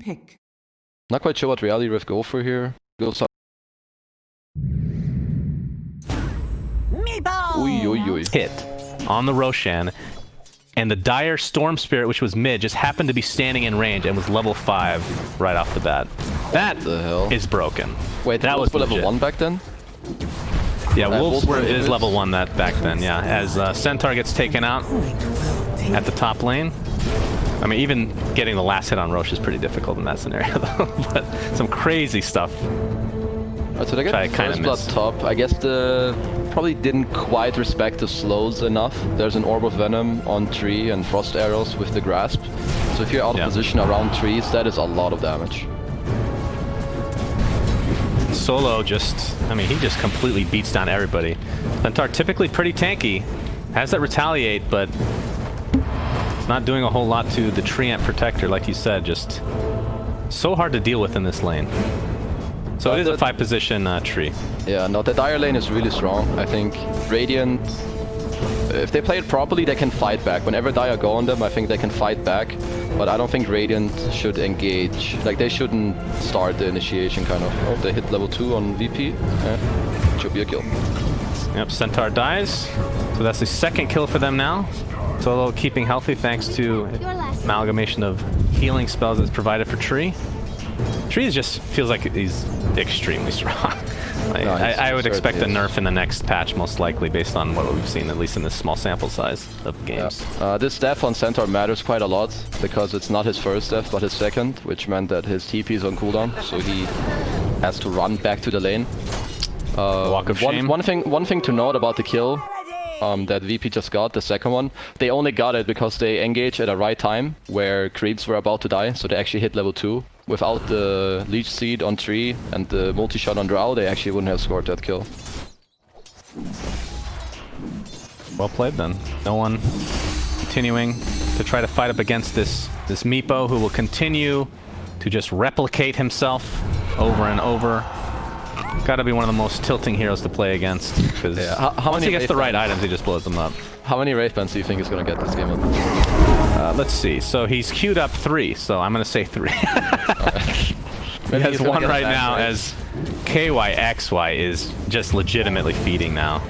pick. Not quite sure what Reality Rift go for here. Goes up. Hit on the Roshan, and the Dire Storm Spirit, which was mid, just happened to be standing in range and was level 5 right off the bat. That the hell is broken. Wait, that was level 1 back then? Yeah, Wolves is level 1 that back then, yeah. As Centaur gets taken out at the top lane. I mean, even getting the last hit on Roche is pretty difficult in that scenario, though. But some crazy stuff. So they get first blood top. I guess probably didn't quite respect the slows enough. There's an Orb of Venom on tree and Frost Arrows with the Grasp. So if you're out of position around trees, that is a lot of damage. Solo I mean, he just completely beats down everybody. Centaur typically pretty tanky. Has that retaliate, but it's not doing a whole lot to the Treant Protector, like you said. Just so hard to deal with in this lane. So it is a 5-position tree. Yeah, no, the Dire lane is really strong. I think Radiant, if they play it properly, they can fight back. Whenever Dire go on them, I think they can fight back. But I don't think Radiant should engage. Like, they shouldn't start the initiation, kind of. Oh, they hit level 2 on VP. Yeah, should be a kill. Yep, Centaur dies. So that's the second kill for them now. Solo keeping healthy thanks to amalgamation of healing spells that's provided for Tree. Tree just feels like he's extremely strong. I would expect a nerf in the next patch, most likely, based on what we've seen, at least in this small sample size of games. Yeah. This death on Centaur matters quite a lot, because it's not his first death, but his second, which meant that his TP is on cooldown, so he has to run back to the lane. Walk of shame. One thing to note about the kill that VP just got, the second one, they only got it because they engaged at a right time, where creeps were about to die, so they actually hit level 2. Without the Leech Seed on tree and the multi-shot on Drow, they actually wouldn't have scored that kill. Well played then. No one continuing to try to fight up against this Meepo, who will continue to just replicate himself over and over. Gotta be one of the most tilting heroes to play against, because once he gets the right items, he just blows them up. How many Wraith Bands do you think he's gonna get this game up? Let's see. So he's queued up 3, so I'm gonna say 3. He has 1 right now as KYXY is just legitimately feeding now.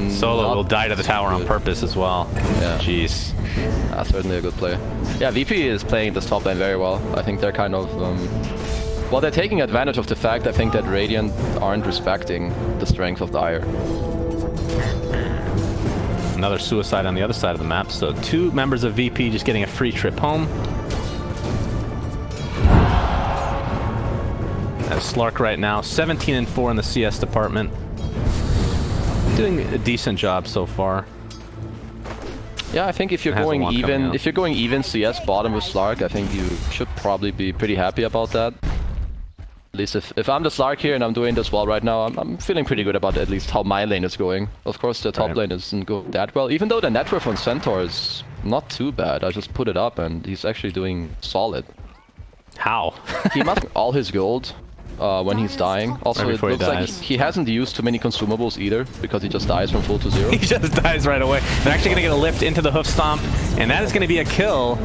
Solo will die to the tower on purpose as well. Yeah. Jeez. That's certainly a good play. Yeah, VP is playing this top lane very well. I think they're kind of... well, they're taking advantage of the fact, I think, that Radiant aren't respecting the strength of Dire. Another suicide on the other side of the map, so 2 members of VP just getting a free trip home. As Slark right now, 17-4 in the CS department. Doing a decent job so far. Yeah, I think if you're going even CS bottom with Slark, I think you should probably be pretty happy about that. At least if I'm the Slark here and I'm doing this well right now, I'm feeling pretty good about at least how my lane is going. Of course, the top lane isn't going that well, even though the net worth on Centaur is not too bad. I just put it up and he's actually doing solid. How? He must all his gold when he's dying. Also, it looks like he hasn't used too many consumables either, because he just dies from full to 0. He just dies right away. They're actually going to get a lift into the Hoof Stomp, and that is going to be a kill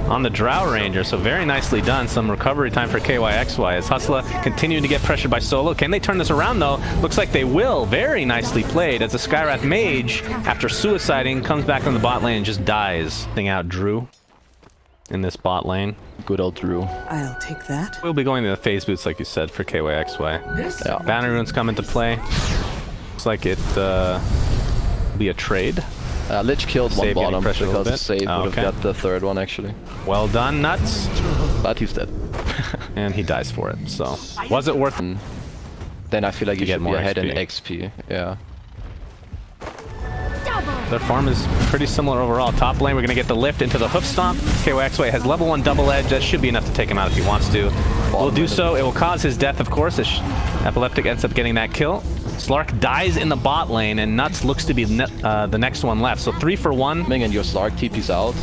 on the Drow Ranger, so very nicely done. Some recovery time for KYXY as Hustla continuing to get pressured by Solo. Can they turn this around though? Looks like they will. Very nicely played as the Skywrath Mage, after suiciding, comes back on the bot lane and just dies. Thing out Drew in this bot lane. Good old Drew. I'll take that. We'll be going to the phase boots like you said for KYXY. Yeah. Banner runes come into play. Looks like it will be a trade. Lich killed one bottom because Save would have got the third one actually. Well done, Nuts. But he's dead. And he dies for it, so... Was it worth it? Then I feel like you should be ahead in XP, yeah. Their farm is pretty similar overall. Top lane, we're going to get the lift into the Hoof Stomp. KYXY has level 1 double edge. That should be enough to take him out if he wants to. Will do so. It will cause his death, of course, as Epileptic ends up getting that kill. Slark dies in the bot lane, and Nuts looks to be the next one left. So 3 for 1. And your Slark TP's out.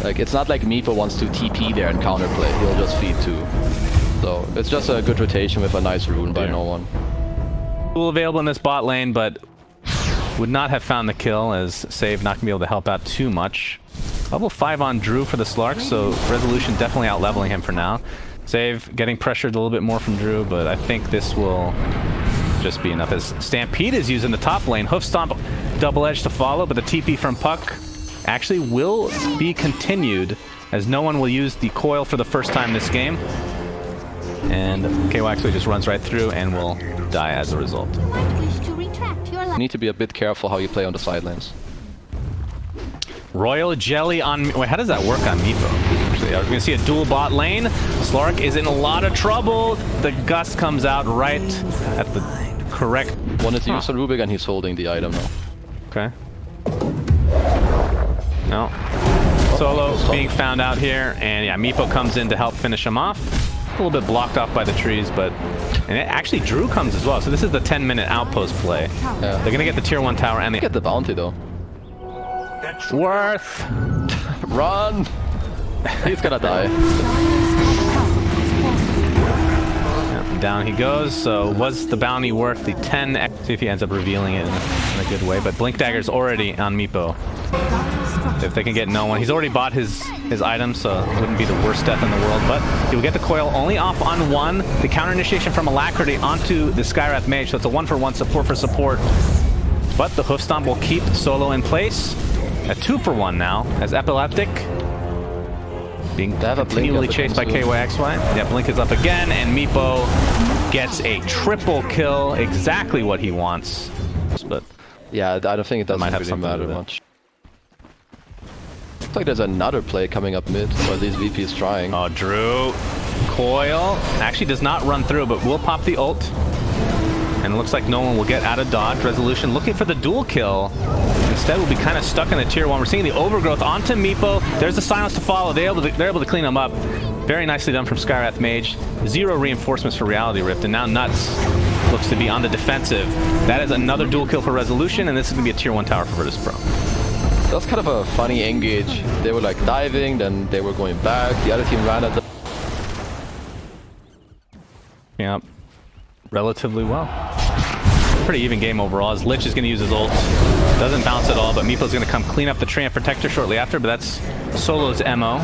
Like, it's not like Meepo wants to TP there and counterplay. He'll just feed 2. So it's just a good rotation with a nice rune by no one. Tool available in this bot lane, but would not have found the kill, as Save not going to be able to help out too much. Level 5 on Drew for the Slark, so Resolution definitely out-leveling him for now. Save getting pressured a little bit more from Drew, but I think this will just be enough as Stampede is using the top lane. Hoof Stomp, double edge to follow, but the TP from Puck actually will be continued as no one will use the coil for the first time this game. And KYXY just runs right through and will die as a result. You need to be a bit careful how you play on the side lanes. Royal Jelly on... Wait, how does that work on Meepo? Actually, we're going to see a dual bot lane. Slark is in a lot of trouble. The Gust comes out right at the correct... Wanted to use on Rubik and he's holding the item now. Okay. No. Solo being found out here, and yeah, Meepo comes in to help finish him off. A little bit blocked off by the trees, but... And actually, Drew comes as well, so this is the 10-minute outpost play. Yeah. They're going to get the tier 1 tower and they get the bounty, though. Worth! Run! He's gonna die. Yep, down he goes, so was the bounty worth the 10? See if he ends up revealing it in a good way, but Blink Dagger's already on Meepo. If they can get no one. He's already bought his item, so it wouldn't be the worst death in the world, but he will get the coil only off on one. The counter initiation from Alacrity onto the Skywrath Mage, so it's a 1-for-1 support for support. But the Hoof Stomp will keep Solo in place. A 2-for-1 now, as Epileptic being continually chased by KYXY. Yeah, Blink is up again, and Meepo gets a triple kill, exactly what he wants. But yeah, I don't think it doesn't really matter much. Looks like there's another play coming up mid, or at least VP is trying. Oh, Drew. Coil actually does not run through, but will pop the ult. And it looks like no one will get out of dodge. Resolution looking for the dual kill. Instead, we'll be kind of stuck in the tier 1. We're seeing the overgrowth onto Meepo. There's the silence to follow. They're able to clean him up. Very nicely done from Skywrath Mage. 0 reinforcements for Reality Rift, and now Nuts looks to be on the defensive. That is another dual kill for Resolution, and this is going to be a tier 1 tower for Virtus.pro. That's kind of a funny engage. They were like diving, then they were going back. The other team ran at the... Yeah, relatively well. Pretty even game overall, as Lich is going to use his ult. Doesn't bounce at all, but Meepo's going to come clean up the tree and Protector shortly after, but that's Solo's MO.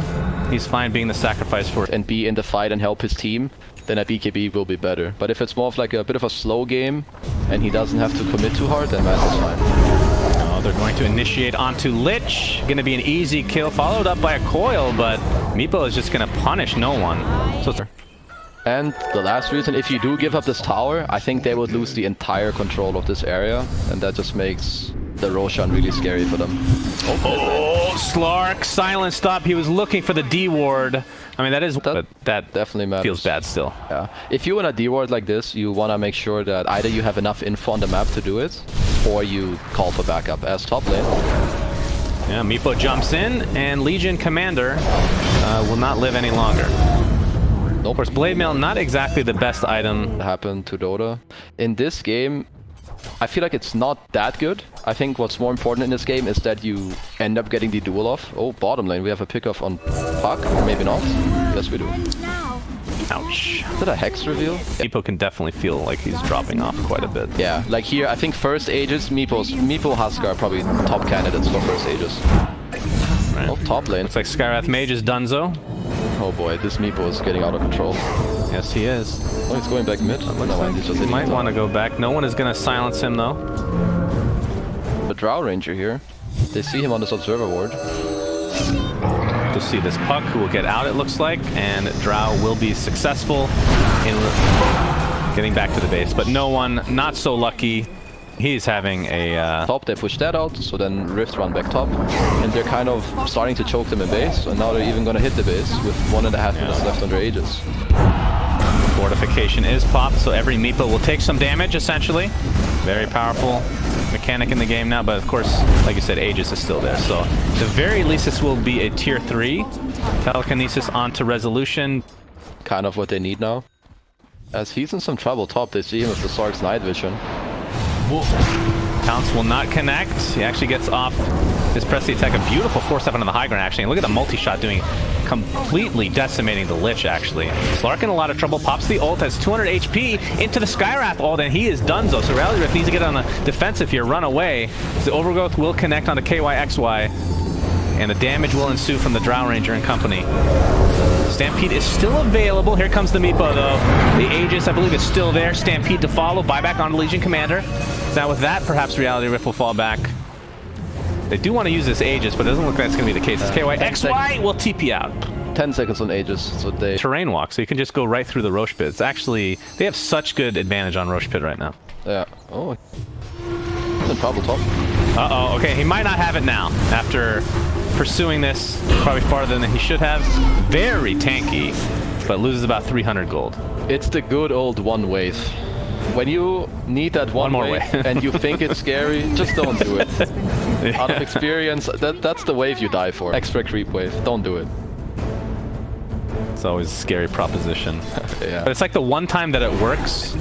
He's fine being the sacrifice for it. And be in the fight and help his team, then a BKB will be better. But if it's more of like a bit of a slow game, and he doesn't have to commit too hard, then that's fine. Oh, they're going to initiate onto Lich. Going to be an easy kill, followed up by a coil, but Meepo is just going to punish no one. So and the last reason, if you do give up this tower, I think they would lose the entire control of this area, and that just makes the Roshan really scary for them. Oh, Slark, silent stop. He was looking for the D ward. I mean, that definitely matters. Feels bad still. Yeah. If you want a D ward like this, you want to make sure that either you have enough info on the map to do it, or you call for backup as top lane. Yeah, Meepo jumps in, and Legion Commander will not live any longer. Of course, Blade Mail, not exactly the best item. Happened to Dota. In this game, I feel like it's not that good. I think what's more important in this game is that you end up getting the duel off. Oh, bottom lane, we have a pickoff on Puck, or maybe not. Yes, we do. Ouch. Is that a Hex reveal? Meepo can definitely feel like he's dropping off quite a bit. Yeah, like here, I think first Aegis, Meepo, Huskar are probably top candidates for first Aegis. Right. Oh, top lane. Looks like Skywrath Mage is Dunzo. Oh boy, this Meepo is getting out of control. Yes, he is. Oh, he's going back mid. He might want to go back. No one is going to silence him, though. The Drow Ranger here. They see him on this Observer ward. To see this Puck, who will get out, it looks like, and Drow will be successful in getting back to the base. But no one, not so lucky. He's having a... Top, they push that out, so then Rift run back top. And they're kind of starting to choke them in base, and now they're even going to hit the base with 1.5 minutes left on their Aegis. Fortification is popped, so every Meepo will take some damage, essentially. Very powerful mechanic in the game now, but of course, like you said, Aegis is still there. So, at the very least, this will be a tier 3. Telekinesis onto Resolution. Kind of what they need now. As he's in some trouble top, they see him with the Slark's night vision. Pounce will not connect. He actually gets off his press the attack. A beautiful 4-step onto the high ground, actually. And look at the multi-shot doing, completely decimating the Lich, actually. Slark in a lot of trouble. Pops the ult, has 200 HP into the Skywrath ult, and he is donezo. So Reality Rift needs to get on the defensive here, run away. The Overgrowth will connect onto KYXY. and the damage will ensue from the Drow Ranger and company. Stampede is still available. Here comes the Meepo, though. The Aegis, I believe, is still there. Stampede to follow. Buyback on the Legion Commander. Now with that, perhaps Reality Rift will fall back. They do want to use this Aegis, but it doesn't look like that's going to be the case. This KYXY will TP out. 10 seconds on Aegis, so they... Terrain walk, so you can just go right through the Roche Pit. It's actually, they have such good advantage on Roche Pit right now. Yeah. Oh. He's in trouble top. Uh-oh, okay, he might not have it now. After pursuing this probably farther than he should have. Very tanky, but loses about 300 gold. It's the good old one wave. When you need that one more wave and you think it's scary, just don't do it. Yeah. Out of experience, that's the wave you die for. Extra creep wave. Don't do it. It's always a scary proposition. Yeah. But it's like the one time that it works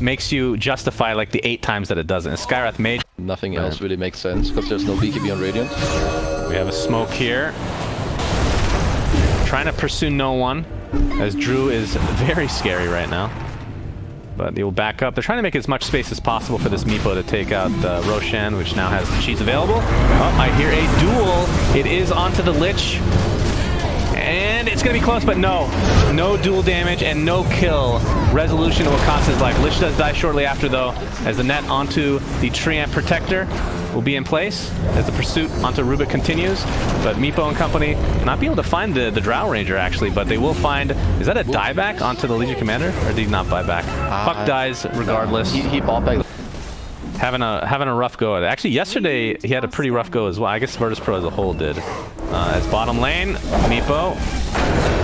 makes you justify like the 8 times that it doesn't. And Skywrath Mage. Nothing else really makes sense because there's no BKB on Radiant. We have a smoke here. Trying to pursue no one, as Drew is very scary right now. But they will back up. They're trying to make as much space as possible for this Meepo to take out Roshan, which now has cheese available. Oh, I hear a duel. It is onto the Lich. And it's going to be close, but no. No dual damage and no kill. Resolution will cost his life. Lich does die shortly after, though, as the net onto the Treant Protector will be in place as the pursuit onto Rubik continues. But Meepo and company not be able to find the Drow Ranger, actually, but they will find... Is that a dieback onto the Legion Commander? Or did he not buy back? Puck dies regardless. He bought back. Having a rough go at it. Actually, yesterday he had a pretty rough go as well. I guess Virtus.pro as a whole did. As bottom lane, Meepo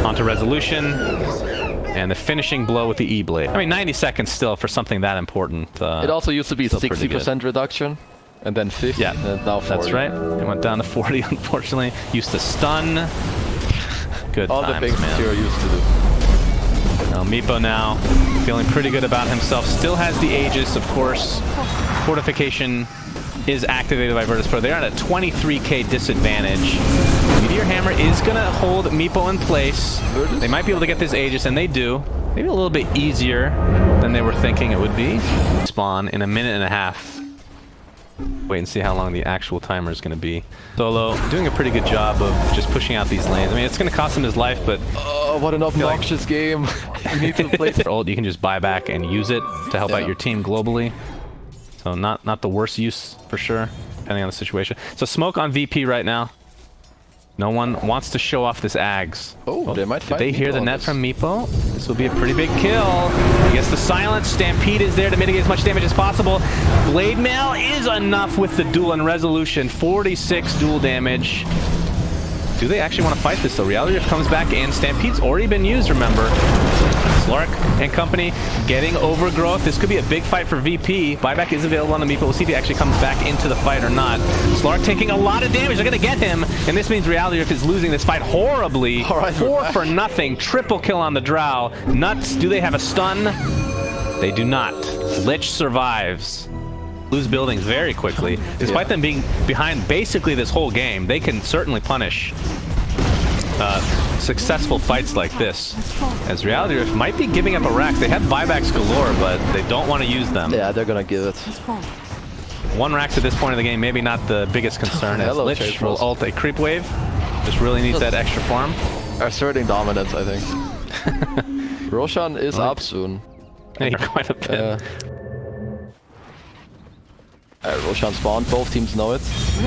onto Resolution, and the finishing blow with the E-Blade. I mean, 90 seconds still for something that important. It also used to be 60% reduction, and then 50, yeah, and now 40. That's right. It went down to 40, unfortunately. Used to stun. Good all times, the things man. Zero used to do. Now Meepo now feeling pretty good about himself. Still has the Aegis, of course. Fortification is activated by Virtus.pro. They're at a 23k disadvantage. Meteor Hammer is going to hold Meepo in place. They might be able to get this Aegis, and they do. Maybe a little bit easier than they were thinking it would be. Spawn in a minute and a half. Wait and see how long the actual timer is going to be. Solo doing a pretty good job of just pushing out these lanes. I mean, it's going to cost him his life, but... Oh, what an obnoxious game. You need to play... You can just buy back and use it to help out your team globally. So not the worst use, for sure, depending on the situation. So smoke on VP right now. No one wants to show off this Ags. Oh, they might find Did they hear the net from Meepo? This will be a pretty big kill. He gets the silence. Stampede is there to mitigate as much damage as possible. Blade Mail is enough with the duel and Resolution. 46 dual damage. Do they actually want to fight this, though? Reality Rift comes back, and Stampede's already been used, remember. Slark and company getting overgrowth. This could be a big fight for VP. Buyback is available on the Meepo. We'll see if he actually comes back into the fight or not. Slark taking a lot of damage. They're going to get him, and this means Reality Rift is losing this fight horribly. All right, 4 for nothing. Triple kill on the Drow. Nuts. Do they have a stun? They do not. Lich survives. Lose buildings very quickly. Despite them being behind basically this whole game, they can certainly punish successful fights like this. As Reality Rift might be giving up a rack. They have buybacks galore, but they don't want to use them. Yeah, they're gonna give it. 1 racks at this point of the game, maybe not the biggest concern. As Lich will ult a creep wave. Just really needs that extra farm. Asserting dominance, I think. Roshan is up soon. Yeah, quite a bit. Roshan spawned, both teams know it,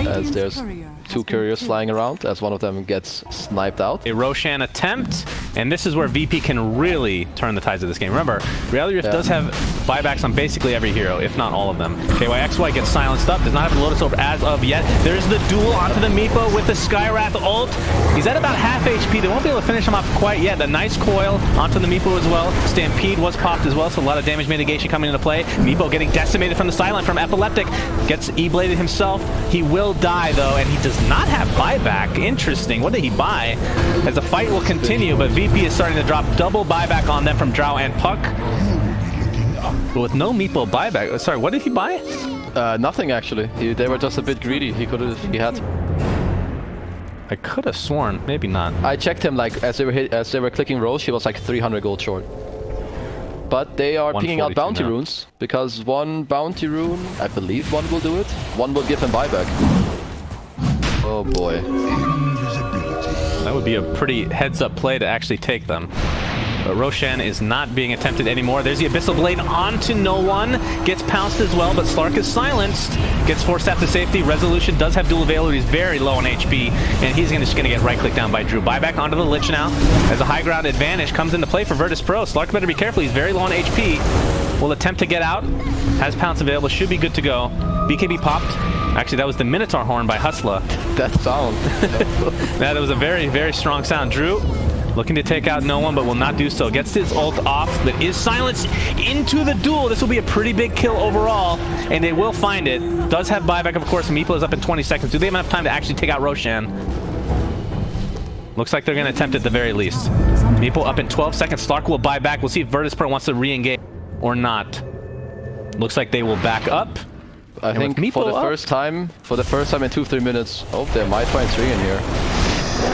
as there's 2 couriers flying around, as one of them gets sniped out. A Roshan attempt, and this is where VP can really turn the tides of this game. Remember, Reality Rift does have buybacks on basically every hero, if not all of them. KYXY gets silenced up, does not have a Lotus Orb as of yet. There's the duel onto the Meepo with the Skywrath ult. He's at about half HP. They won't be able to finish him off quite yet. The nice coil onto the Meepo as well. Stampede was popped as well, so a lot of damage mitigation coming into play. Meepo getting decimated from the sideline from Epileptic. Gets E-bladed himself. He will die, though, and he does not have buyback. Interesting. What did he buy? As the fight will continue, but VP is starting to drop double buyback on them from Drow and Puck. But with no Meepo buyback. Sorry, what did he buy? Nothing, actually. They were just a bit greedy. He had. I could have sworn. Maybe not. I checked him, like, as they were clicking Roche, he was like 300 gold short. But they are picking out bounty runes, because 1 bounty rune, I believe 1 will do it. 1 will give him buyback. Oh boy. That would be a pretty heads-up play to actually take them. But Roshan is not being attempted anymore. There's the Abyssal Blade onto no one. Gets pounced as well, but Slark is silenced. Gets forced out to safety. Resolution does have dual availability. He's very low on HP, and he's just going to get right-clicked down by Drew. Buyback onto the Lich now. As a high ground advantage comes into play for Virtus.pro. Slark better be careful. He's very low on HP. Will attempt to get out. Has pounce available. Should be good to go. BKB popped. Actually, that was the Minotaur horn by Hustla. That sound. That was a very, very strong sound. Drew looking to take out no one, but will not do so. Gets his ult off, but is silenced into the duel. This will be a pretty big kill overall, and they will find it. Does have buyback, of course. Meepo is up in 20 seconds. Do they have enough time to actually take out Roshan? Looks like they're going to attempt at the very least. Meepo up in 12 seconds. Slark will buy back. We'll see if Virtus.pro wants to re-engage or not. Looks like they will back up. I think for the first time in 2-3 minutes. Oh, they might find 3 in here.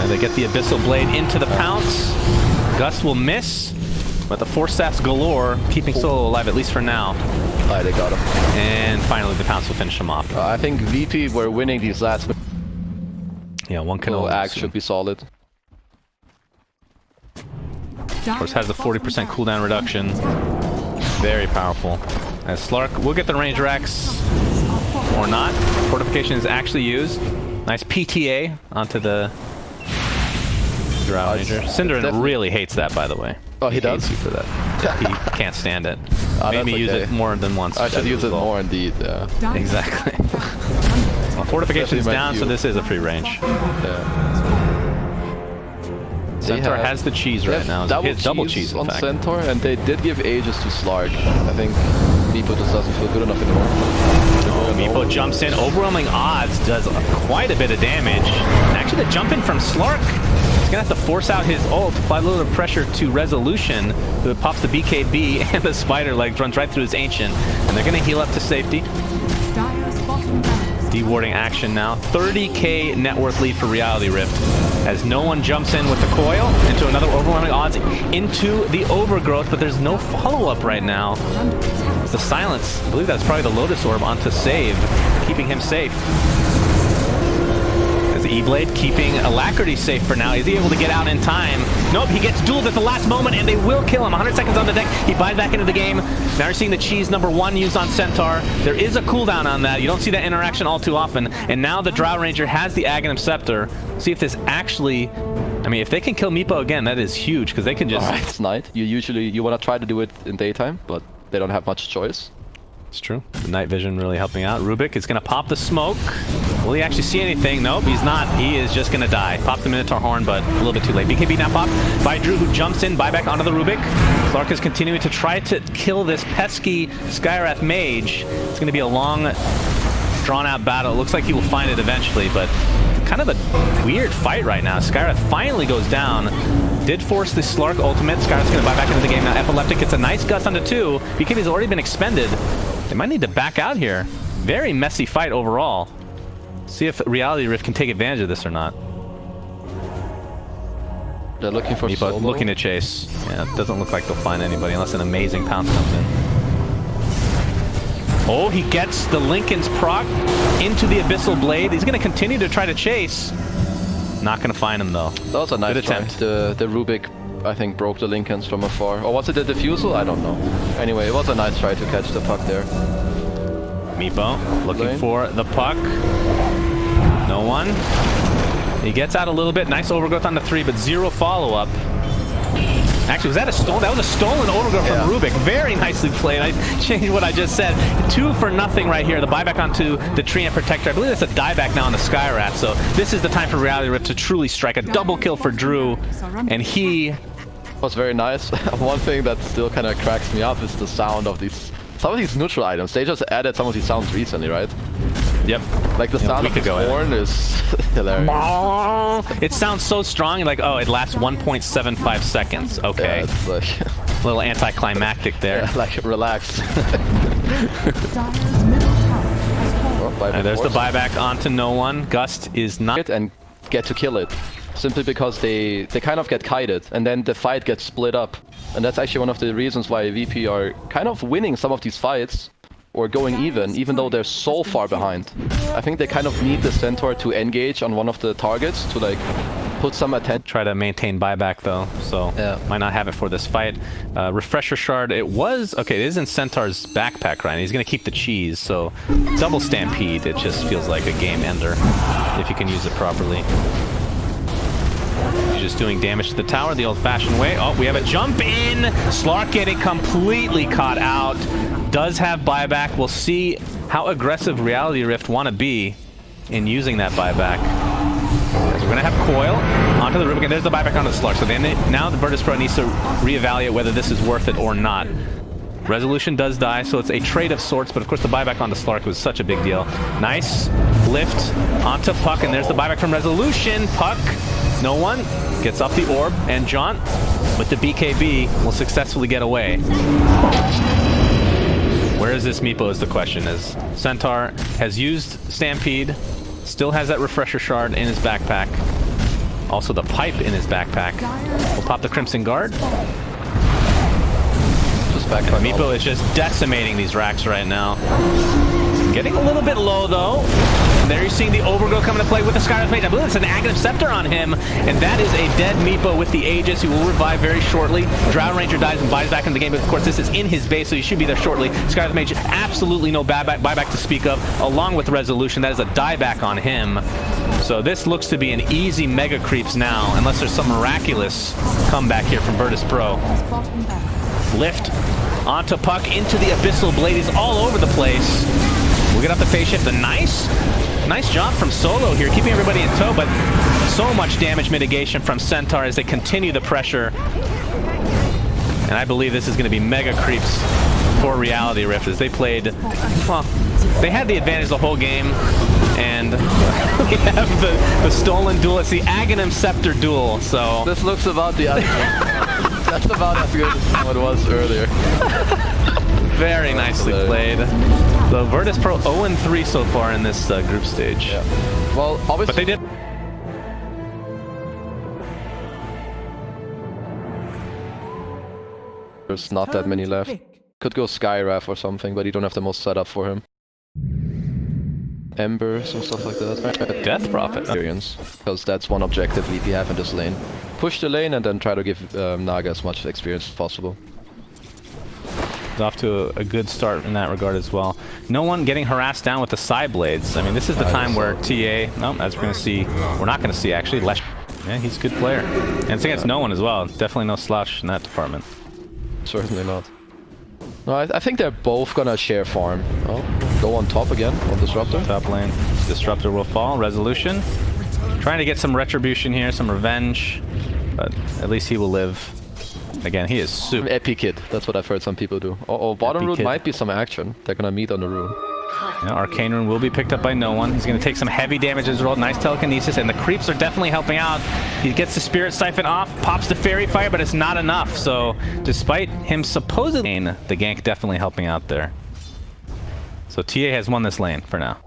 And they get the Abyssal Blade into the pounce. Gus will miss, but the Force Staffs galore, keeping Solo alive, at least for now. Alright, they got him. And finally, the pounce will finish him off. I think VP were winning these last. Yeah, one can axe should be solid. Of course, has the 40% cooldown reduction. Very powerful. As Slark will get the range Rex, or not. Fortification is actually used. Nice PTA onto the Drow Ranger. Synderin really hates that, by the way. Oh, he does? Hates you for that. He can't stand it. Maybe use it more than once. I should use it more indeed, yeah. Exactly. Well, fortification is down, so this is a free range. Yeah. Centaur has the cheese right now. He has double cheese on Centaur, and they did give Aegis to Slark. I think Meepo just doesn't feel good enough anymore. Oh, Meepo jumps in. Overwhelming odds does quite a bit of damage. And actually, the jump in from Slark, he's going to have to force out his ult, apply a little bit of pressure to Resolution, who pops the BKB, and the spider leg runs right through his Ancient. And they're going to heal up to safety. Dewarding action now. 30k net worth lead for Reality Rift. As no one jumps in with the coil into another overwhelming odds into the overgrowth, but there's no follow-up right now. It's the silence. I believe that's probably the Lotus Orb onto save, keeping him safe. As the E-Blade keeping Alacrity safe for now. Is he able to get out in time? Nope, he gets dueled at the last moment, and they will kill him. 100 seconds on the deck. He buys back into the game. Now you're seeing the cheese #1 used on Centaur. There is a cooldown on that. You don't see that interaction all too often. And now the Drow Ranger has the Aghanim Scepter. See if this actually... I mean, if they can kill Meepo again, that is huge, because they can just... Alright, it's night. You want to try to do it in daytime, but they don't have much choice. It's true. The night vision really helping out. Rubik is going to pop the smoke. Will he actually see anything? Nope, he's not. He is just going to die. Pop the Minotaur horn, but a little bit too late. BKB now popped by Drew, who jumps in, buyback onto the Rubik. Slark is continuing to try to kill this pesky Skywrath mage. It's going to be a long, drawn-out battle. It looks like he will find it eventually, but kind of a weird fight right now. Skywrath finally goes down. Did force the Slark ultimate. Skywrath's going to buy back into the game now. Epileptic gets a nice gust onto 2. BKB's already been expended. They might need to back out here. Very messy fight overall. See if Reality Rift can take advantage of this or not. They're looking for Meepo Solo. Looking to chase. Yeah, it doesn't look like they'll find anybody unless an amazing pounce comes in. Oh, he gets the Lincoln's proc into the Abyssal Blade. He's going to continue to try to chase. Not going to find him, though. That was a nice attempt. The Rubik, I think, broke the Lincolns from afar. Or was it the Diffusal? I don't know. Anyway, it was a nice try to catch the puck there. Meepo looking for the puck. No one. He gets out a little bit. Nice overgrowth on the 3, but 0 follow-up. Actually, was that a stolen? That was a stolen overgrowth from Rubik. Very nicely played. I changed what I just said. 2 for nothing right here. The buyback onto the Treant Protector. I believe that's a dieback now on the Skywrath. So this is the time for Reality Rift to truly strike. A double kill for Drew. And he... was very nice. One thing that still kind of cracks me up is the sound of these... Some of these neutral items. They just added some of these sounds recently, right? Yep. Like the sound of the horn is hilarious. It sounds so strong, like, oh, it lasts 1.75 seconds. Okay. Yeah, it's like... a little anticlimactic there. Yeah, like, relax. And there's the buyback onto no one. Gust is not... And get to kill it. Simply because they kind of get kited, and then the fight gets split up. And that's actually one of the reasons why VP are kind of winning some of these fights, or going even though they're so far behind. I think they kind of need the Centaur to engage on one of the targets to like put some attention. Try to maintain buyback though, so yeah. Might not have it for this fight. Refresher shard, it is in Centaur's backpack, right? He's gonna keep the cheese, so double stampede, it just feels like a game ender if you can use it properly. He's just doing damage to the tower the old-fashioned way. Oh, we have a jump in! Slark getting completely caught out. Does have buyback. We'll see how aggressive Reality Rift want to be in using that buyback. As we're going to have Coil onto the Rubik, and there's the buyback onto the Slark. So then now the Virtus.pro needs to reevaluate whether this is worth it or not. Resolution does die, so it's a trade of sorts, but of course the buyback onto Slark was such a big deal. Nice lift onto Puck, and there's the buyback from Resolution. Puck, no one, gets off the orb, and John, with the BKB, will successfully get away. Where is this Meepo is the question, as Centaur has used Stampede, still has that Refresher Shard in his backpack, also the pipe in his backpack. We'll pop the Crimson Guard. Meepo is just decimating these racks right now. Getting a little bit low though. And there you're seeing the Overgrowth come into play with the Skywrath Mage. I believe it's an Aghanim Scepter on him, and that is a dead Meepo with the Aegis, who will revive very shortly. Drow Ranger dies and buys back into the game, but of course this is in his base, so he should be there shortly. Skywrath Mage, absolutely no buyback to speak of, along with Resolution. That is a dieback on him. So this looks to be an easy Mega Creeps now, unless there's some miraculous comeback here from Virtus.pro. Lift onto Puck, into the Abyssal Blade. He's all over the place. We'll get off the phase shift. A nice job from Solo here, keeping everybody in tow, but so much damage mitigation from Centaur as they continue the pressure. And I believe this is going to be Mega Creeps for Reality Rift, as they played, well, they had the advantage the whole game, and we have the stolen duel. It's the Aghanim Scepter duel, so... This looks about the other. That's about as good as what it was earlier. Very nicely played. So Virtus.pro 0-3 so far in this group stage. Yeah. Well, obviously... But they did... There's not that many left. Could go Skywrath or something, but you don't have the most setup for him. Embers and stuff like that. Death Prophet. Experience, because that's one objective we have in this lane. Push the lane and then try to give Naga as much experience as possible. It's off to a good start in that regard as well. No one getting harassed down with the side blades. I mean, this is the time where TA... No, as we're going to see... We're not going to see, actually. Yeah, he's a good player. And it's against no one as well. Definitely no slouch in that department. Certainly not. No, I think they're both gonna share farm. Oh, go on top again on Disruptor. Top lane. Disruptor will fall. Resolution. Trying to get some retribution here, some revenge. But at least he will live. Again, he is super... Epic Kid. That's what I've heard some people do. Oh, bottom rune might be some action. They're gonna meet on the rune. Yeah, Arcane Rune will be picked up by no one. He's going to take some heavy damage as well. Nice telekinesis, and the creeps are definitely helping out. He gets the Spirit Siphon off, pops the Fairy Fire, but it's not enough. So, despite him supposedly, the gank definitely helping out there. So TA has won this lane for now.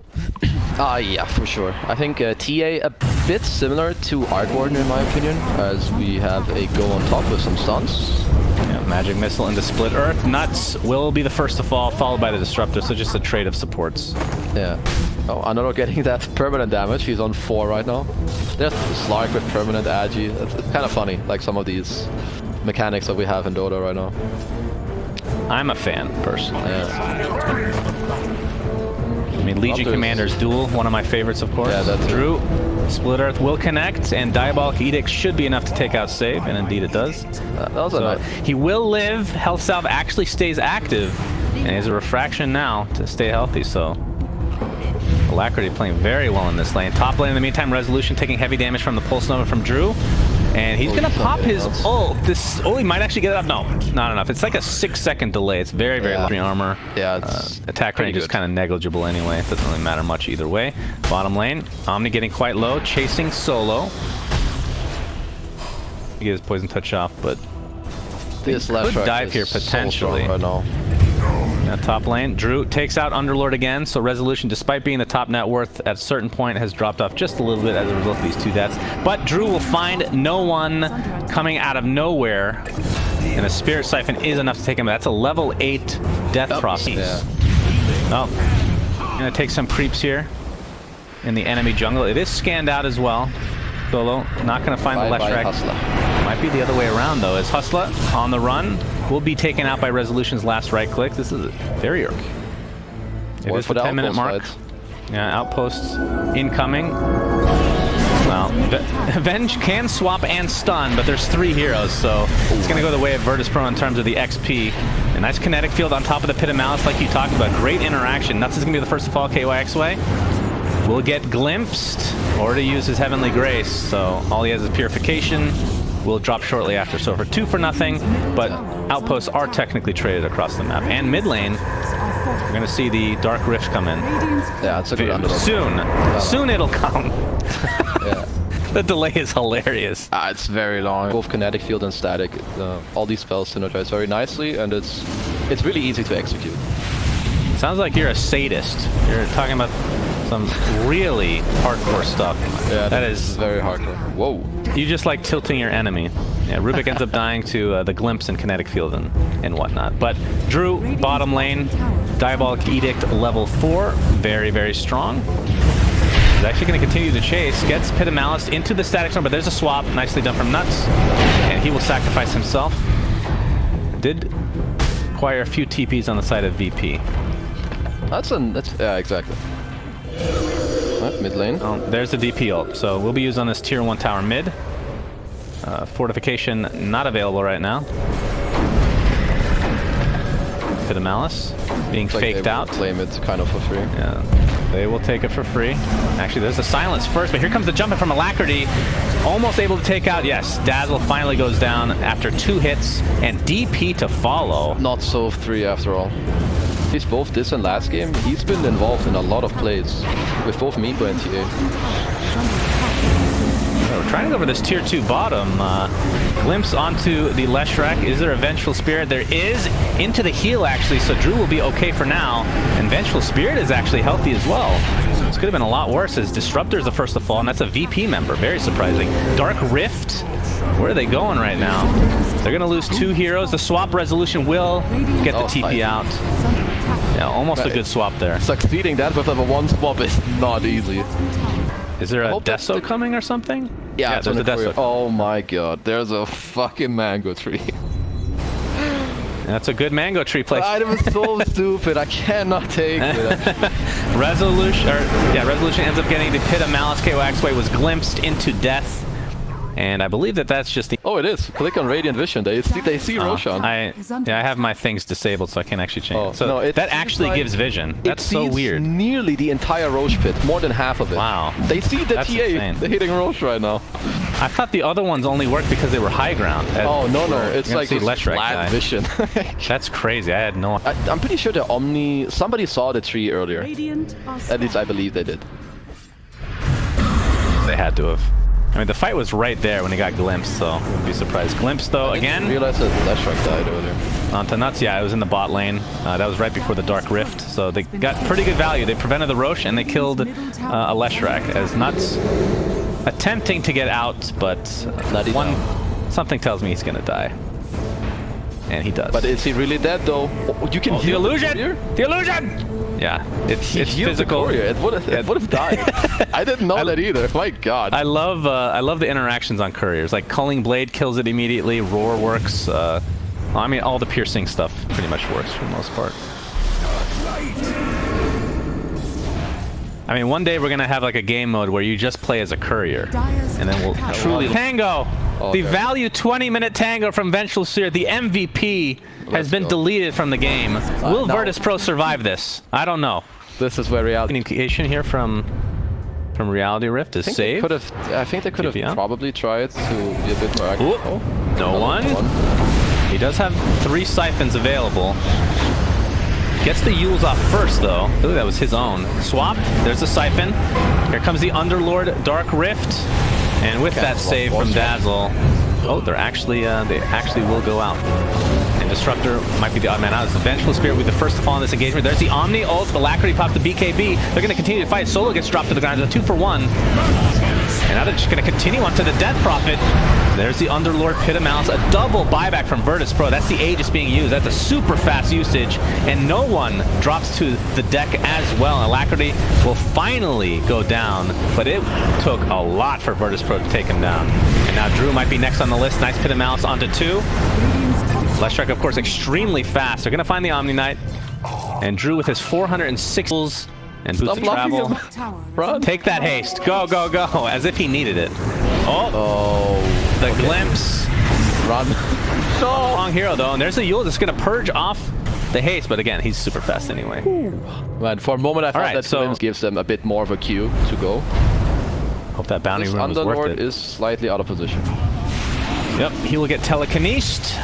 Yeah, for sure. I think TA a bit similar to Art Warden in my opinion, as we have a go on top with some stuns. Yeah, Magic Missile into Split Earth. Nuts will be the first to fall, followed by the Disruptor, so just a trade of supports. Yeah. Oh, Another getting that permanent damage. He's on 4 right now. There's Slark with permanent Agi. It's kind of funny, like some of these mechanics that we have in Dota right now. I'm a fan, personally. Yeah. I mean, Legion Commander's Duel, one of my favorites, of course. Yeah, that's Drew. Split Earth will connect, and Diabolic Edict should be enough to take out Save, and indeed it does. That was a nice. He will live. Health Salve actually stays active, and he has a Refraction now to stay healthy, so... Alacrity playing very well in this lane. Top lane in the meantime, Resolution taking heavy damage from the Pulse Nova from Drew. And he's going to pop his ult. He might actually get it up. No, not enough. It's like a 6-second delay. It's very, very low armor. Yeah, it's attack range is kind of negligible anyway. It doesn't really matter much either way. Bottom lane, Omni getting quite low, chasing Solo. He gets Poison Touch off, but this could dive here potentially. So right now. Now top lane, Drew takes out Underlord again, so Resolution, despite being the top net worth, at a certain point has dropped off just a little bit as a result of these 2 deaths. But Drew will find no one coming out of nowhere, and a Spirit Siphon is enough to take him. That's a level 8 Death Prophet. Yeah. Oh, gonna take some creeps here in the enemy jungle. It is scanned out as well. Solo not gonna find the Leshrac. Might be the other way around though, as Hustler on the run will be taken out by Resolution's last right click. This is very early. It is the 10-minute mark. Yeah, outposts incoming. Well, Avenge can swap and stun, but there's 3 heroes, so it's going to go the way of Virtus.pro in terms of the XP. A nice kinetic field on top of the Pit of Malice, like you talked about. Great interaction. Nuts is going to be the first to fall, KYXY. Will get glimpsed, or to use his Heavenly Grace, so all he has is Purification. Will drop shortly after, so for 2 for nothing, but outposts are technically traded across the map. And mid lane, we're going to see the Dark Rift come in. Yeah, it's a good underdog. Soon it'll come. Yeah. The delay is hilarious. It's very long. Both kinetic field and static. All these spells synergize very nicely, and it's really easy to execute. Sounds like you're a sadist. You're talking about some really hardcore stuff. Yeah, that is very hardcore. Whoa. You just like tilting your enemy. Yeah, Rubik ends up dying to the glimpse and kinetic field and whatnot. But Drew, bottom lane, Diabolic Edict level 4. Very, very strong. He's actually going to continue to chase. Gets Pit of Malice into the static zone, but there's a swap. Nicely done from Nuts. And he will sacrifice himself. Did acquire a few TPs on the side of VP. Yeah, exactly. Mid lane. Oh, there's the DP ult. So we'll be used on this tier 1 tower mid. Fortification not available right now. Pit of Malice being faked out. Claim it kind of for free. Yeah, they will take it for free. Actually, there's a silence first, but here comes the jump in from Alacrity. Almost able to take out. Yes, Dazzle finally goes down after 2 hits and DP to follow. Not so 3 after all. He's both this and last game. He's been involved in a lot of plays with both Miko and TA. We're trying to go over this tier 2 bottom. Glimpse onto the Leshrac. Is there a Vengeful Spirit? There is. Into the heal, actually, so Drew will be okay for now. And Vengeful Spirit is actually healthy as well. This could have been a lot worse, as Disruptor is the first to fall, and that's a VP member. Very surprising. Dark Rift. Where are they going right now? They're going to lose 2 heroes. The swap Resolution will get the TP out. Yeah, almost a good swap there. Succeeding that with level 1 swap is not easy. Is there a Deso coming or something? Yeah, there's a Deso. Oh my god, there's a fucking mango tree. That's a good mango tree place. It was so stupid, I cannot take it. Resolution ends up getting the Pit of Malice. KYXY was glimpsed into death. And I believe that's just the... Oh, it is. Click on Radiant Vision. They see Roshan. I have my things disabled, so I can't actually change it. So no, that actually gives vision. That's so weird. Nearly the entire Roche pit. More than half of it. Wow. They see the TA. Insane. They're hitting Roche right now. I thought the other ones only worked because they were high ground. Oh, no. It's like flat vision. That's crazy. I had no... I'm pretty sure the Omni... Somebody saw the tree earlier. At least I believe they did. They had to have. I mean, the fight was right there when he got glimpsed, so I wouldn't be surprised. Glimpsed, though, again. I realized that Leshrac died earlier. Onto Nuts, yeah, it was in the bot lane. That was right before the Dark Rift, so they got pretty good value. They prevented the Roche, and they killed a Leshrac, as Nuts attempting to get out, but something tells me he's going to die. And he does. But is he really dead, though? You can heal the illusion! The illusion! Yeah, it's physical. It would have died. I didn't know that either. My God. I love the interactions on couriers. Like Culling Blade kills it immediately. Roar works. I mean, all the piercing stuff pretty much works for the most part. I mean, one day we're gonna have like a game mode where you just play as a courier, and then we'll truly Tango. The value 20-minute Tango from Vengeful Spirit, the MVP, has been deleted from the game. Will Virtus.pro survive this? I don't know. This is where reality. Communication here from Reality Rift is saved. I think they could have probably tried to be a bit more active. Oh, no one. He does have 3 siphons available. Gets the Yules off first, though. I believe that was his own. Swap. There's the siphon. Here comes the Underlord Dark Rift. And with that save from Dazzle, they actually will go out. And Disruptor might be the odd man out. As the Vengeful Spirit will be the first to fall in this engagement. There's the Omni ult. Alacrity pops the BKB. They're going to continue to fight. Solo gets dropped to the ground. It's a 2-for-1. And now they're just going to continue on to the Death Prophet. There's the Underlord Pit of Malice, a double buyback from Virtus.pro. That's the Aegis being used. That's a super fast usage, and no one drops to the deck as well. Alacrity will finally go down, but it took a lot for Virtus.pro to take him down. And now Drew might be next on the list. Nice Pit of Malice onto 2. Leshrac, of course, extremely fast. They're going to find the Omni Knight, and Drew with his 406 and boots of travel. Take that haste. Go, go, go. As if he needed it. Oh, the glimpse. Run. No. Long hero, though. And there's a Yule that's going to purge off the haste. But again, he's super fast anyway. Man, for a moment I thought that glimpse gives them a bit more of a cue to go. Hope that bounty room was worth it. Underlord is slightly out of position. Yep, he will get telekinesed.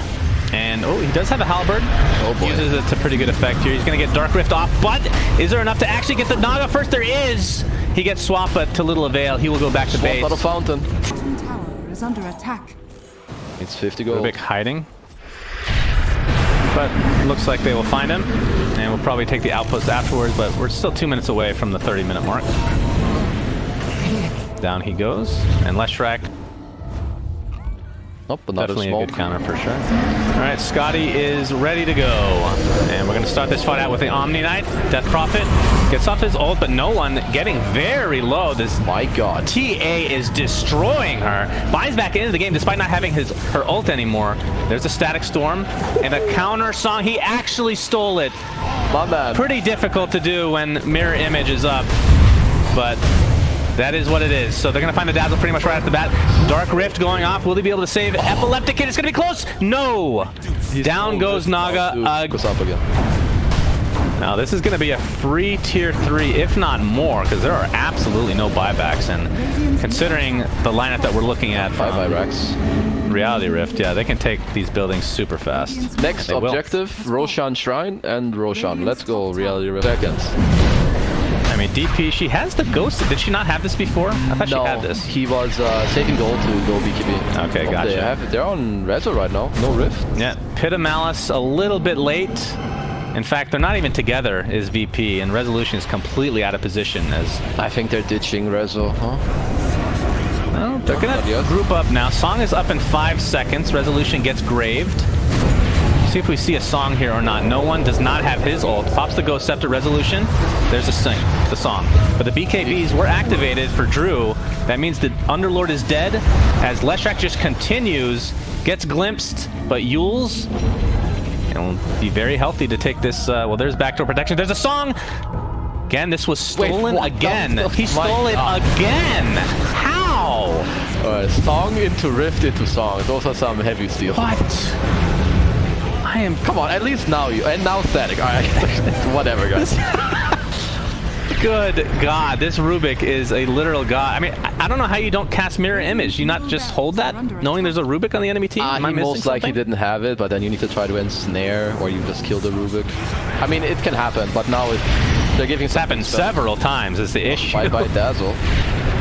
And, oh, he does have a halberd. Oh boy. Uses it to pretty good effect here. He's going to get Dark Rift off, but is there enough to actually get the Naga first? There is! He gets swapped, but to little avail. He will go back to base. Out of fountain. Tower is under attack. It's 50 gold. Rubik hiding. But looks like they will find him. And we'll probably take the outpost afterwards, but we're still 2 minutes away from the 30-minute mark. Down he goes. And Leshrac. Nope, but not definitely a good counter for sure. All right, Scotty is ready to go. And we're going to start this fight out with the Omni Knight. Death Prophet gets off his ult, but no one getting very low. This, my god. TA is destroying her. Buys back into the game despite not having her ult anymore. There's a Static Storm and a counter song. He actually stole it. My bad. Pretty difficult to do when Mirror Image is up, but that is what it is. So they're going to find the Dazzle pretty much right off the bat. Dark Rift going off. Will they be able to save Epileptic Kid? It's going to be close. No. Down goes Naga. Goes up again. Now this is going to be a free tier 3, if not more, because there are absolutely no buybacks. And considering the lineup that we're looking at, 5 buybacks. Reality Rift, yeah, they can take these buildings super fast. Next objective, Roshan Shrine and Roshan. Let's go, Reality Rift. Seconds. I mean, DP, she has the Ghost. Did she not have this before? I thought she had this. He was saving gold to go BKB. Okay, gotcha. They're on Rezo right now. No Rift. Yeah, Pit of Malice a little bit late. In fact, they're not even together as VP, and Resolution is completely out of position as... I think they're ditching Rezo, huh? Well, they're going to group up now. Song is up in 5 seconds. Resolution gets graved. See if we see a song here or not. No one does not have his ult. Pops the Ghost Scepter. Resolution. There's the song. But the BKBs were activated for Drew. That means the Underlord is dead as Leshrac just continues, gets glimpsed, but Yules will be very healthy to take this. Well, there's backdoor protection. There's a song. Again, this was stolen again. He stole it again. How? Alright, song into Rift into song. Those are some heavy steals. What? Come on, at least now and now Static. Alright, whatever, guys. Good God, this Rubik is a literal god. I mean, I don't know how you don't cast Mirror Image. You not just hold that, knowing there's a Rubik on the enemy team? He most likely didn't have it, but then you need to try to ensnare, or you just kill the Rubik. I mean, it can happen, but now they're giving... It's happened several times is the issue. Bye-bye Dazzle.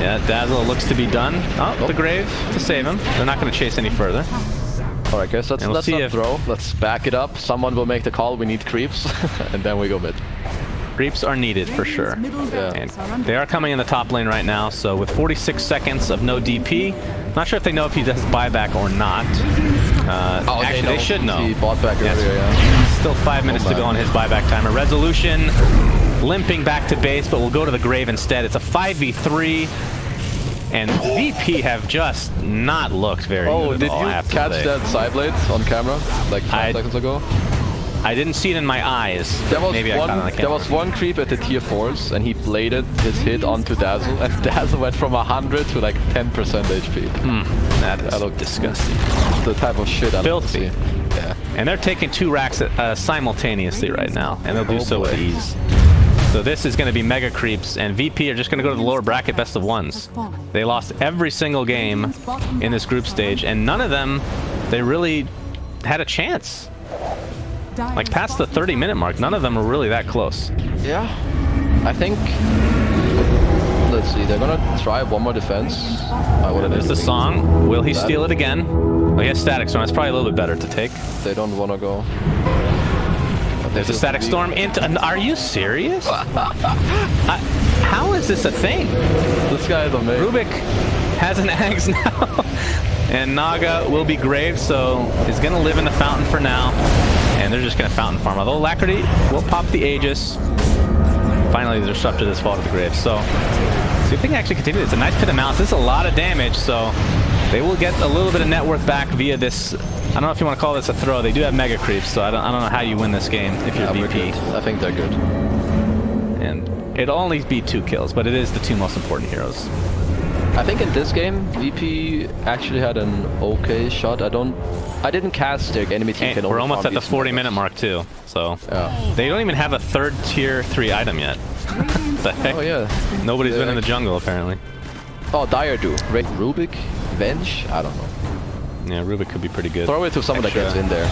Yeah, Dazzle looks to be done. Oh, the Grave to save him. They're not going to chase any further. Alright guys, let's not throw. Let's back it up. Someone will make the call. We need creeps. And then we go mid. Creeps are needed for sure. Yeah. And they are coming in the top lane right now. So with 46 seconds of no DP, not sure if they know if he does buyback or not. Actually, they should know. He bought back earlier, yeah. Still 5 minutes to go on his buyback timer. Resolution limping back to base, but we'll go to the Grave instead. It's a 5v3. And VP have just not looked very good. Oh, did you catch that Psyblade on camera like 5 seconds ago? I didn't see it in my eyes. There was one creep at the tier 4s, and he bladed his hit onto Dazzle, and Dazzle went from 100 to like 10% HP. That is disgusting. The type of shit I love to see. Yeah. And they're taking 2 racks simultaneously right now, and they'll do so with ease. So this is going to be mega creeps, and VP are just going to go to the lower bracket best of ones. They lost every single game in this group stage, and none of them, they really had a chance. Like past the 30-minute mark, none of them were really that close. Yeah, I think, let's see, they're going to try one more defense. There's the song. Will he steal it again? Oh, he has Static Storm. That's probably a little bit better to take. They don't want to go. There's a Static Storm into... Are you serious? How is this a thing? This guy is amazing. Rubik has an Ags now. And Naga will be Grave, so is going to live in the fountain for now. And they're just going to fountain farm. Although Alacrity will pop the Aegis. Finally, the Disruptor does fall to the Grave. So, see if they can actually continue. It's a nice pit of malice. This is a lot of damage, so they will get a little bit of net worth back via this. I don't know if you want to call this a throw. They do have Mega Creeps, so I don't know how you win this game if you're VP. I think they're good. And it'll only be 2 kills, but it is the 2 most important heroes. I think in this game, VP actually had an okay shot. I didn't cast their enemy team. Hey, we're almost at the 40-minute mark too, so they don't even have a 3rd tier 3 item yet. What the heck? Oh yeah. Nobody's been in the jungle apparently. Oh, Dire do. Rubik, Venge. I don't know. Yeah, Rubik could be pretty good. Throw it to someone that gets in there.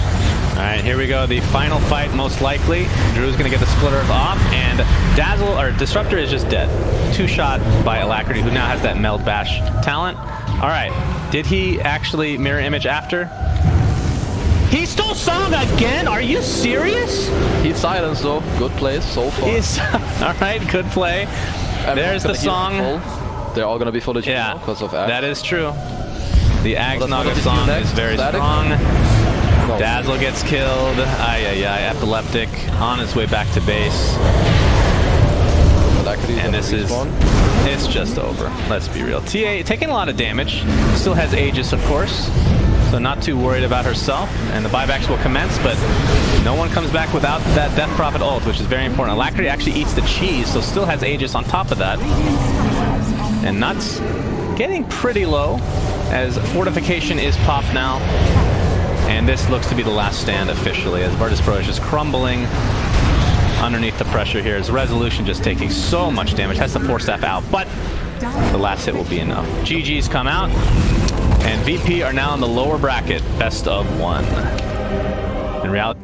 Alright, here we go. The final fight, most likely. Drew's going to get the splitter off, and Dazzle, or Disruptor, is just dead. 2-shot by Alacrity, who now has that Meld Bash talent. Alright, did he actually mirror image after? He stole Song again? Are you serious? He's silenced though. Good play so far. Alright, good play. There's the Song. They're all going to be full of yeah, because of Ags. That is true. The Ags Naga Song is very strong. Dazzle gets killed. Epileptic on its way back to base. And this is, it's just over. Let's be real. TA taking a lot of damage. Still has Aegis, of course. So not too worried about herself. And the buybacks will commence, but no one comes back without that Death Prophet ult, which is very important. Alacrity actually eats the cheese, so still has Aegis on top of that. And Nuts getting pretty low, as Fortification is popped now. And this looks to be the last stand officially, as Virtus.pro is just crumbling underneath the pressure here. His Resolution just taking so much damage. Has the Force Staff out, but the last hit will be enough. GG's come out, and VP are now in the lower bracket, best of 1. In reality,